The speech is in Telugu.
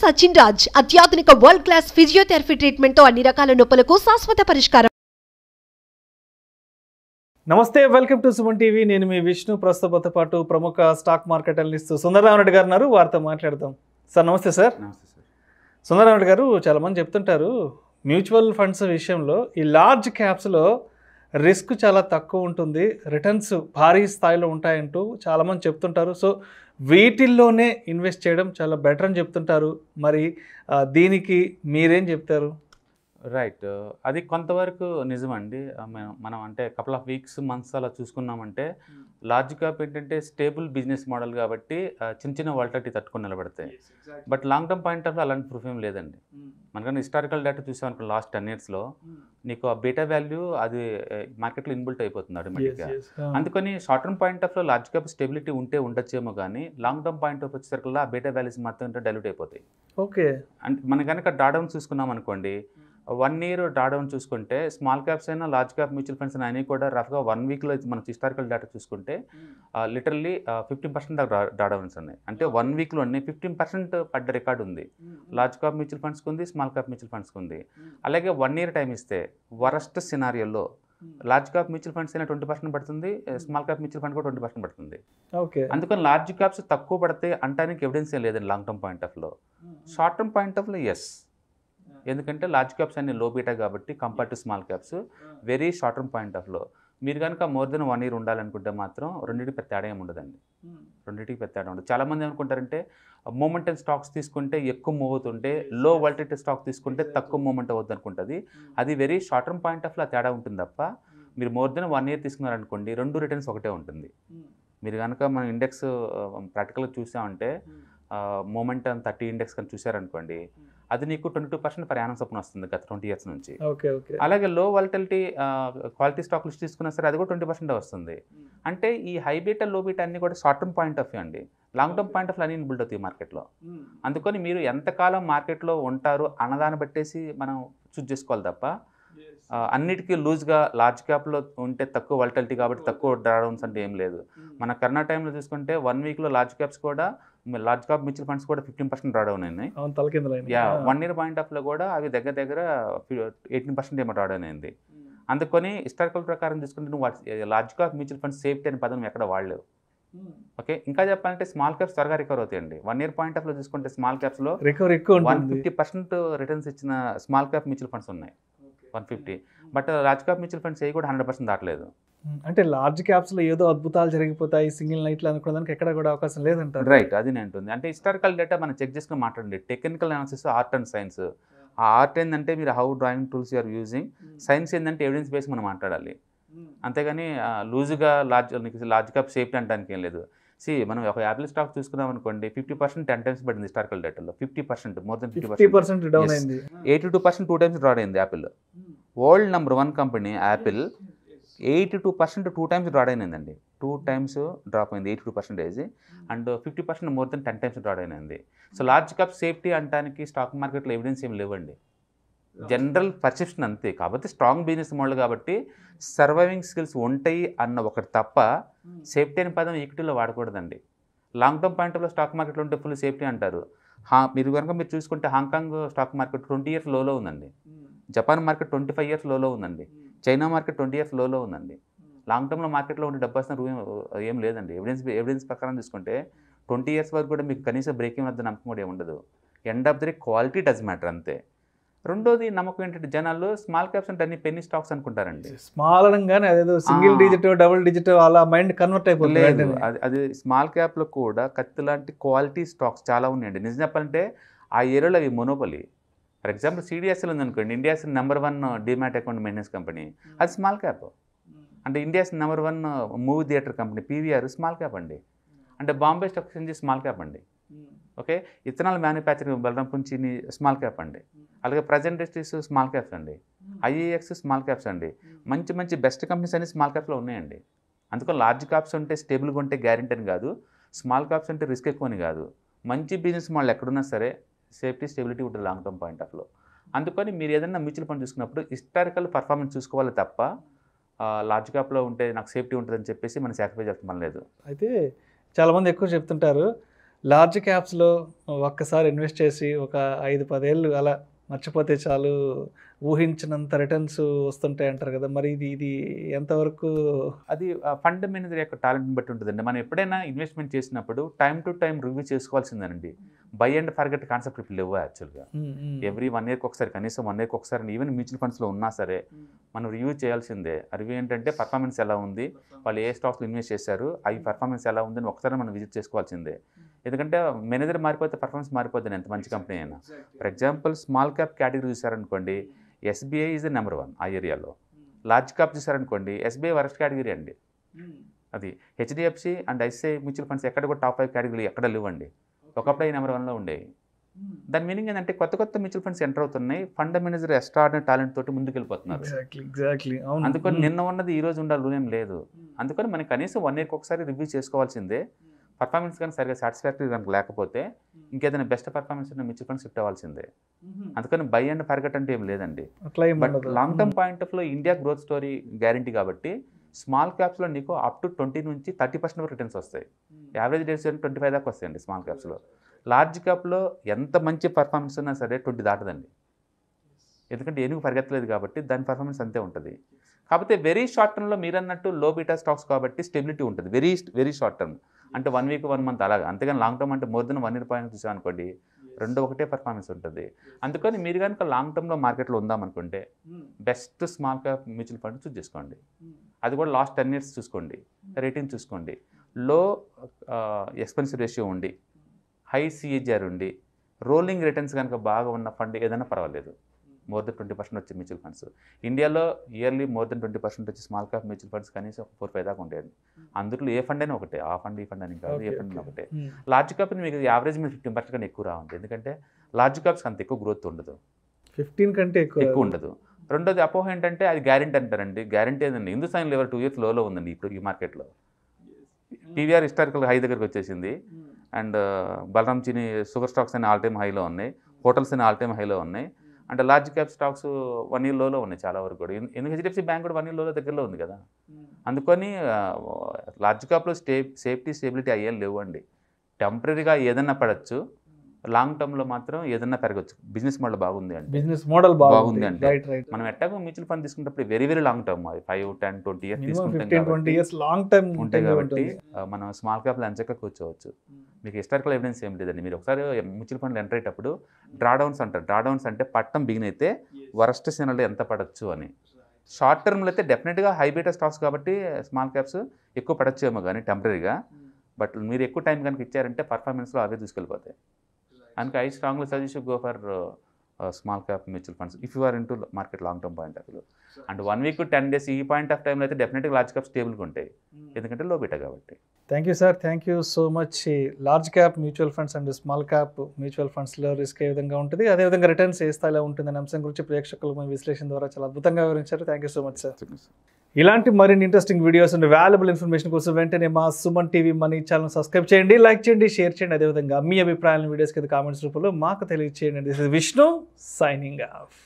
సచిన్ రాజ్ అత్యాధునిక వరల్డ్ క్లాస్ ఫిజియోథెరపీ ట్రీట్మెంట్ తో అన్ని రకాల నొప్పులకు శాశ్వత పరిష్కారం. నమస్తే, వెల్కమ్ టు సుమన్ టీవీ. నేను మీ విష్ణు. ప్రస్తుతంతో పాటు ప్రముఖ స్టాక్ మార్కెట్ అనలిస్ట్ సుందరరామరెడ్డి గారు ఉన్నారు. వారితో మాట్లాడదాం. సార్ నమస్తే. సార్ నమస్తే సార్. సుందరరామరెడ్డి గారు, చాలామంది చెప్తుంటారు మ్యూచువల్ ఫండ్స్ విషయంలో ఈ లార్జ్ క్యాప్స్లో రిస్క్ చాలా తక్కువ ఉంటుంది, రిటర్న్స్ భారీ స్థాయిలో ఉంటాయంటూ చాలామంది చెప్తుంటారు. సో వీటిల్లోనే ఇన్వెస్ట్ చేయడం చాలా బెటర్ అని చెప్తుంటారు. మరి దీనికి మీరేం చెప్తారు? రైట్, అది కొంతవరకు నిజమండి. మనం అంటే కపుల్ ఆఫ్ వీక్స్ మంత్స్ అలా చూసుకున్నామంటే లార్జ్ క్యాప్ ఏంటంటే స్టేబుల్ బిజినెస్ మోడల్ కాబట్టి చిన్న చిన్న వాలటిలిటీ తట్టుకొని నిలబడతాయి. But long term point of అలాంటి ప్రూఫ్ ఏం లేదండి. మనకన్నా హిస్టారికల్ డేటా చూసామనుకో లాస్ట్ 10 yearsలో నీకు ఆ బీటా వాల్యూ అది మార్కెట్లో ఇన్బిల్ట్ అయిపోతుంది ఆటోమేటిక్గా. అందుకని షార్ట్ టర్మ్ పాయింట్ ఆఫ్లో లార్జ్ క్యాప్ స్టెబిలిటీ ఉంటే ఉండొచ్చేమో, కానీ లాంగ్ టర్మ్ పాయింట్ ఆఫ్ వచ్చేసరికి ఆ బీటా వాల్యూస్ మొత్తం డైల్యూట్ అయిపోతాయి. ఓకే, అంటే మన కనుక డ్రాడౌన్ చూసుకున్నాం అనుకోండి, 1 year డ్రాడౌన్ చూసుకుంటే స్మాల్ క్యాప్స్ అయినా లార్జ్ క్యాప్ మ్యూచువల్ ఫండ్స్ అయినా కూడా రఫ్గా 1 weekలో మనకు హిస్టారికల్ డేటా చూసుకుంటే లిటరల్లీ 15% దాకా డ్రాడౌన్స్ ఉన్నాయి. అంటే 1 weekలోనే 15% పడ్డ రికార్డు ఉంది. లార్జ్ క్యాప్ మ్యూచువల్ ఫండ్స్కి ఉంది, స్మాల్ క్యాప్ మ్యూచువల్ ఫండ్స్కి ఉంది. అలాగే 1 year టైం ఇస్తే వరస్ట్ సినారియోలో లార్జ్ క్యాప్ మ్యూచువల్ ఫండ్స్ అయినా 20% పడుతుంది, స్మాల్ క్యాప్ మ్యూచువల్ ఫండ్ కూడా 20% పడుతుంది. ఓకే, అందుకని లార్జ్ క్యాప్స్ తక్కువ పడితే అంటానికి ఎవిడెన్స్ ఏం లేదండి లాంగ్ టర్మ్ పాయింట్ ఆఫ్లో. షార్ట్ టర్మ్ పాయింట్ ఆఫ్లో ఎస్, ఎందుకంటే లార్జ్ క్యాప్స్ అన్ని లో బీటా కాబట్టి compare to small caps very short term point ఆఫ్లో. మీరు కనుక మోర్ దెన్ 1 year ఉండాలనుకుంటే మాత్రం రెండింటికి పెద్ద తేడా ఏమి ఉండదండి. రెండింటికి పెద్ద తేడా ఉండదు. చాలామంది ఏమనుకుంటారంటే మూమెంటం స్టాక్స్ తీసుకుంటే ఎక్కువ మూవ్ అవుతుంటే, లో వాలటిలిటీ స్టాక్ తీసుకుంటే తక్కువ మూమెంట్ అవుతుంది అనుకుంటుంది. అది వెరీ షార్ట్ టర్మ్ పాయింట్ ఆఫ్లో తేడా ఉంటుంది తప్ప, మీరు మోర్ దెన్ 1 year తీసుకున్నారనుకోండి రెండు రిటర్న్స్ ఒకటే ఉంటుంది. మీరు కనుక మన ఇండెక్స్ ప్రాక్టికల్గా చూసామంటే మూమెంటం 30 ఇండెక్స్ కానీ చూసారనుకోండి, అది నీకు 22% పర్ యానం చొప్పున వస్తుంది గత 20 years నుంచి. అలాగే లో వాలటిలిటీ క్వాలిటీ స్టాక్ లిస్ట్ తీసుకున్నా సరే అది కూడా 20% వస్తుంది. అంటే ఈ హై బీటా లో బీటా అన్ని కూడా short term point of view అండి. లాంగ్ టర్మ్ పాయింట్ ఆఫ్ అన్ని బిల్డ్ అవుతాయి మార్కెట్లో. అందుకని మీరు ఎంతకాలం మార్కెట్లో ఉంటారు అన్నదాన్ని బట్టేసి మనం చూస్ చేసుకోవాలి తప్ప అన్నిటికీ లూజ్గా లార్జ్ క్యాప్లో ఉంటే తక్కువ వాలటిలిటీ కాబట్టి తక్కువ డ్రాడౌన్స్ అంటే ఏం లేదు. మన కరోనా టైంలో చూసుకుంటే 1 weekలో లార్జ్ క్యాప్స్ కూడా, లార్జ్ క్యాప్ మ్యూచువల్ ఫండ్స్ కూడా 15% డ్రాడౌన్ అయినాయి. 1 year పాయింట్ ఆఫ్లో కూడా అవి దగ్గర దగ్గర 18% ఏమో డ్రాడౌన్ అయింది. అందుకని హిస్టారికల్ ప్రకారం చూసుకుంటే నువ్వు large cap mutual funds safety అనే పదం ఎక్కడ వాడలేవు. ఓకే, ఇంకా చెప్పాలంటే స్మాల్ క్యాప్స్ త్వరగా రికవర్ అవుతాయండి. 1 year పాయింట్ ఆఫ్లో చూసుకుంటే స్మాల్ క్యాప్స్లో 150% రిటర్న్స్ ఇచ్చిన స్మాల్ క్యాప్ మ్యూచువల్ ఫండ్స్ ఉన్నాయి, 150. But large cap mutual funds అవి కూడా 100% దాటలేదు. అంటే లార్జ్ క్యాప్స్లో ఏదో అద్భుతాలు జరిగిపోతాయి సింగిల్ నైట్లో అనుకోవడానికి ఎక్కడ కూడా అవకాశం లేదంటారు. రైట్, అది నేను ఉంటుంది. అంటే హిస్టారికల్ డేటా మనం చెక్ చేసుకుని మాట్లాడండి. Technical analysis, art and science. ఆ ఆర్ట్ ఏంటంటే మీరు how drawing tools you are using, science ఏంటంటే ఎవిడెన్స్ బేస్ మనం మాట్లాడాలి. అంతేగాని లూజ్గా లార్జ్ క్యాప్ సేఫ్టీ అంటానికి ఏం లేదు. మనం ఒక యాపిల్ స్టాక్ చూసుకున్నాం అనుకోండి, 50% 10 times పడింది హిస్టారికల్ డేటాలో. 50%, మోర్ దెన్ 50% డౌన్ అయింది. 82% 2 times డ్రాడ్ అయింది Apple. World number 1 company Apple 82% 2 times డ్రాడ్ అయినండి. 2 times డ్రాప్ అయింది 82%. అండ్ 50% మోర్ దెన్ 10 times డ్రాడ్ అయినంది. సో లార్జ్ క్యాప్ సేఫ్టీ అంటానికి స్టాక్ మార్కెట్లో ఎవిడెన్స్ ఏమి లేవండి, జనరల్ పర్సెప్షన్ అంతే. కాబట్టి స్ట్రాంగ్ బిజినెస్ మోడల్ కాబట్టి సర్వైవింగ్ స్కిల్స్ ఉంటాయి అన్న ఒకటి తప్ప సేఫ్టీ అనే పదం ఈక్విటీలో వాడకూడదండి. లాంగ్ టర్మ్ పాయింట్ ఆఫ్లో స్టాక్ మార్కెట్లో ఉంటే ఫుల్ సేఫ్టీ అంటారు. మీరు కనుక మీరు చూసుకుంటే హాంకాంగ్ స్టాక్ మార్కెట్ 20 years లోలో ఉందండి. జపాన్ మార్కెట్ 25 years లోలో ఉందండి. చైనా మార్కెట్ 20 years లోలో ఉందండి. లాంగ్ టర్మ్లో మార్కెట్లో ఉంటే డబ్బు ఏం లేదండి. ఎవిడెన్స్ ప్రకారం చూసుకుంటే 20 years వరకు కూడా మీకు కనీసం బ్రేకింగ్ వద్ద నమ్మకం కూడా ఏముండదు. End of the day quality does matter అంతే. రెండోది నమ్మకం ఏంటంటే జనాలు స్మాల్ క్యాప్స్ అంటే అన్ని పెన్నీ స్టాక్స్ అనుకుంటారండి. స్మాల్ అనగానే అదేదో సింగిల్ డిజిట్ డబుల్ డిజిట్ అలా మైండ్ కన్వర్ట్ అయిపోతుంది. అది స్మాల్ క్యాప్లో కూడా కత్తి లాంటి క్వాలిటీ స్టాక్స్ చాలా ఉన్నాయండి. నిజం చెప్పాలంటే ఆ ఏరియాలో అవి మొనోపలి. ఫర్ ఎగ్జాంపుల్ సిడిఎస్ఎల్ ఉందనుకోండి, India's number 1 demat account maintenance company, అది స్మాల్ క్యాప్. అంటే India's number 1 movie theatre company PVR small cap అండి. అంటే Bombay stock exchange small cap అండి. Okay, ethanol manufacturing Balrampur Chini small cap అండి. అలాగే ప్రజెంట్ ఇండస్ట్రీస్ స్మాల్ క్యాప్స్ అండి. ఐఏఎక్స్ స్మాల్ క్యాప్స్ అండి. మంచి మంచి బెస్ట్ కంపెనీస్ అన్ని స్మాల్ క్యాప్స్లో ఉన్నాయండి. అందుకని లార్జ్ క్యాప్స్ ఉంటే స్టేబుల్గా ఉంటే గ్యారెంటీ అని కాదు, స్మాల్ క్యాప్స్ అంటే రిస్క్ ఎక్కువ అని కాదు. మంచి బిజినెస్ మోడల్ ఎక్కడున్నా సరే సేఫ్టీ స్టెబిలిటీ ఉంటుంది లాంగ్ టర్మ్ పాయింట్ ఆఫ్లో. అందుకని మీరు ఏదైనా మ్యూచువల్ ఫండ్ చూసుకున్నప్పుడు హిస్టారికల్ పర్ఫార్మెన్స్ చూసుకోవాలి తప్ప లార్జ్ క్యాప్లో ఉంటే నాకు సేఫ్టీ ఉంటుందని చెప్పేసి మనం సాక్రిఫైస్ చేస్తాం లేదు. అయితే చాలామంది ఎక్కువ చెప్తుంటారు లార్జ్ క్యాప్స్లో ఒక్కసారి ఇన్వెస్ట్ చేసి ఒక 5-10 ఏళ్ళు అలా మర్చిపోతే చాలు, ఊహించినంత రిటర్న్స్ వస్తుంటాయి అంటారు కదా, మరి ఇది ఎంతవరకు? అది ఫండ్ మేనేజర్ యొక్క టాలెంట్ని బట్టి ఉంటుందండి. మనం ఎప్పుడైనా ఇన్వెస్ట్మెంట్ చేసినప్పుడు టైం టు టైం రివ్యూ చేసుకోవాల్సిందేనండి. బై అండ్ ఫర్గెట్ కాన్సెప్ట్ ఇప్పుడు లేవు యాక్చువల్గా. ఎవ్రీ 1 ఇయర్కి ఒకసారి, కనీసం 1 ఇయర్కి ఒకసారి, ఈవెన్ మ్యూచువల్ ఫండ్స్లో ఉన్నా సరే మనం రివ్యూ చేయాల్సిందే. రివ్యూ ఏంటంటే పర్ఫార్మెన్స్ ఎలా ఉంది, వాళ్ళు ఏ స్టాక్స్లో ఇన్వెస్ట్ చేశారు, అవి పర్ఫార్మెన్స్ ఎలా ఉందని ఒకసారి మనం విజిట్ చేసుకోవాల్సిందే. ఎందుకంటే మేనేజర్ మారిపోతే పర్ఫార్మెన్స్ మారిపోతుంది ఎంత మంచి కంపెనీ అయినా. For example small cap category చూసారనుకోండి, ఎస్బీఐ ఈజ్ నెంబర్ 1 ఆ ఏరియాలో. లార్జ్ క్యాప్ చూసారనుకోండి, ఎస్బీఐ వరస్ట్ కేటగిరీ అండి. అది HDFC and ICICI mutual funds ఎక్కడ కూడా టాప్ 5 కేటగిరీ ఎక్కడ లేవండి. ఒకప్పుడు అవి నెంబర్ 1లో ఉండేవి. దాని మీనింగ్ ఏంటంటే కొత్త మ్యూచువల్ ఫండ్స్ ఎంటర్ అవుతున్నాయి, ఫండ్ మేనేజర్ ఎక్స్ట్రాడినరీ టాలెంట్ తోటి ముందుకు వెళ్ళిపోతున్నారు. అందుకని నిన్న ఉన్నది ఈ రోజు ఉండాలి ఏం లేదు. అందుకని మనకి కనీసం 1 ఇయర్కి ఒకసారి రివ్యూ చేసుకోవాల్సిందే. పర్ఫార్మెన్స్ కానీ సరిగా సాటిస్ఫాక్టరీ కనుక లేకపోతే ఇంకేదైనా బెస్ట్ పర్ఫార్మెన్స్ ఉన్న మ్యూచువల్ ఫండ్స్ షిఫ్ట్ అవ్వాల్సిందే. అందుకని బై అండ్ ఫర్గెట్ అంటే ఏం లేదండి. But long term point of లో ఇండియా గ్రోత్ స్టోరీ గ్యారంటీ కాబట్టి స్మాల్ క్యాప్స్లో నీకు అప్ టు 20 నుంచి 30% వరకు రిటర్న్స్ వస్తాయి. యావరేజ్ డేట్స్ 25 దాకా వస్తాయండి స్మాల్ క్యాప్స్లో. లార్జ్ క్యాప్లో ఎంత మంచి పర్ఫార్మెన్స్ ఉన్నా సరే 20 దాటదండి. ఎందుకంటే ఏనుగు పరిగెత్తలేదు కాబట్టి దాని పర్ఫార్మెన్స్ అంతే ఉంటుంది. కాకపోతే వెరీ షార్ట్ టర్మ్లో మీరు అన్నట్టు లో బీటా స్టాక్స్ కాబట్టి స్టెబిలిటీ ఉంటుంది. వెరీ షార్ట్ టర్మ్ అంటే 1 వీక్ 1 మంత్ అలాగా. అంతేగాని లాంగ్ టర్మ్ అంటే మోర్ దెన్ 1 ఇయర్ పాయింట్ చూసాం అనుకోండి, 2 ఒకటే పర్ఫార్మెన్స్ ఉంటుంది. అందుకని మీరు కనుక లాంగ్ టర్మ్లో మార్కెట్లో ఉందామనుకుంటే best small cap mutual fund choose చేసుకోండి. అది కూడా లాస్ట్ 10 ఇయర్స్ చూసుకోండి, రేటింగ్ చూసుకోండి, లో ఎక్స్పెన్సివ్ రేషియో ఉండి, హై సిఏజిఆర్ ఉండి, రోలింగ్ రిటర్న్స్ కనుక బాగా ఉన్న ఫండ్ ఏదైనా పర్వాలేదు. మోర్ దెన్ 20% వచ్చే మ్యూచువల్ ఫండ్స్ ఇండియాలో ఇయర్లీ మోర్ దెన్ 20% వచ్చి స్మాల్ క్యాప్ మ్యూచువల్ ఫండ్స్ కనీసం 4-5 దాకా ఉంటాయండి. అందులో ఏ ఫండ్ అయినా ఒకటే, ఆ ఫండ్ ఈ ఫండ్ అని కాదు, ఏ ఫండ్ అయినా ఒకటే. లార్జ్ క్యాప్ మీకు యావరేజ్ మీద 15% కన్నా ఎక్కువ రావండి. ఎందుకంటే లార్జ్ క్యాప్స్ అంత ఎక్కువ గ్రోత్ ఉండదు, 15 కంటే ఎక్కువ ఉండదు. రెండోది అపోహ ఏంటంటే అది గ్యారెంటీ అంటారండి. గ్యారెంటీ ఏదండి, హిందుస్థాన్ లెవెల్ 2 ఇయర్స్ లోలో ఉందండి ఇప్పుడు ఈ మార్కెట్లో. పీవీఆర్ హిస్టారికల్ హై దగ్గరికి వచ్చేసింది. అండ్ బలరామ్ చీని షుగర్ స్టాక్స్ అని ఆల్ టైమ్ హైలో ఉన్నాయి, హోటల్స్ అని ఆల్ టైమ్ హైలో ఉన్నాయి. అంటే లార్జ్ క్యాప్ స్టాక్స్ 1 ఇయర్ లోలో ఉన్నాయి చాలా వరకు కూడా. ఎందుకు హెచ్డిఎఫ్సి బ్యాంక్ కూడా 1 ఇయర్ లోలో దగ్గరలో ఉంది కదా. అందుకని లార్జ్ క్యాప్లో సేఫ్టీ స్టెబిలిటీ అయ్యేం లేవు అండి. టెంపరీగా ఏదన్నా పడవచ్చు, లాంగ్ టర్మ్లో మాత్రం ఏదన్నా పెరగచ్చు. బిజినెస్ మోడల్ బాగుంది అంటే, బిజినెస్ మోడల్ బాగుంది అంటే మనం ఎట్టాగో మ్యూచువల్ ఫండ్ తీసుకున్నప్పుడు వెరీ లాంగ్ టర్మ్, 5, 10, 20 ఇయర్స్ తీసుకుంటాం ఉంటాయి కాబట్టి మనం స్మాల్ క్యాప్లో ఎంచక్క కూర్చోవచ్చు. మీకు హిస్టారికల్ ఎవిడెన్స్ ఏం లేదండి. మీరు ఒకసారి మ్యూచువల్ ఫండ్లో ఎంటర్ అయ్యేటప్పుడు డ్రాడౌన్స్ అంటారు. డ్రాడౌన్స్ అంటే పట్టం బిగిన్ అయితే వరస్ట్ సీనర్లో ఎంత పడచ్చు అని. షార్ట్ టర్మ్లో అయితే డెఫినెట్గా హై బీటా స్టాక్స్ కాబట్టి స్మాల్ క్యాప్స్ ఎక్కువ పడచ్చేమో కానీ టెంపరీగా. బట్ మీరు ఎక్కువ టైం కనుక ఇచ్చారంటే పర్ఫార్మెన్స్లో అవే తీసుకెళ్ళిపోతాయి. అందుకే I strongly suggest go for small cap mutual funds if you are into market long term point of view. And 1 week 10 days ఈ పాయింట్ ఆఫ్ టైంలో అయితే డెఫినెట్గా లార్జ్ క్యాప్ స్టేబుల్గా ఉంటాయి, ఎందుకంటే లో బీటా కాబట్టి. Thank you sir, thank you so much. Large cap mutual funds and small cap mutual ఫండ్స్లో రిస్క్ ఏ విధంగా ఉంటుంది, అదేవిధంగా రిటర్న్స్ ఏ స్థాయిలో ఉంటుందనే అంశం గురించి ప్రేక్షకులకు మీ విశ్లేషణ ద్వారా చాలా అద్భుతంగా వివరించారు. Thank you so much sir. ఇలాంటి మరిన్ని interesting videos and valuable information కోసం వెంటనే మా Suman TV money channel subscribe చేయండి, లైక్ చేయండి, షేర్ చేయండి. అదేవిధంగా మీ అభిప్రాయాలను వీడియోస్ కింద కామెంట్స్ రూపంలో మాకు తెలియజేయండి. This is Vishnu signing off.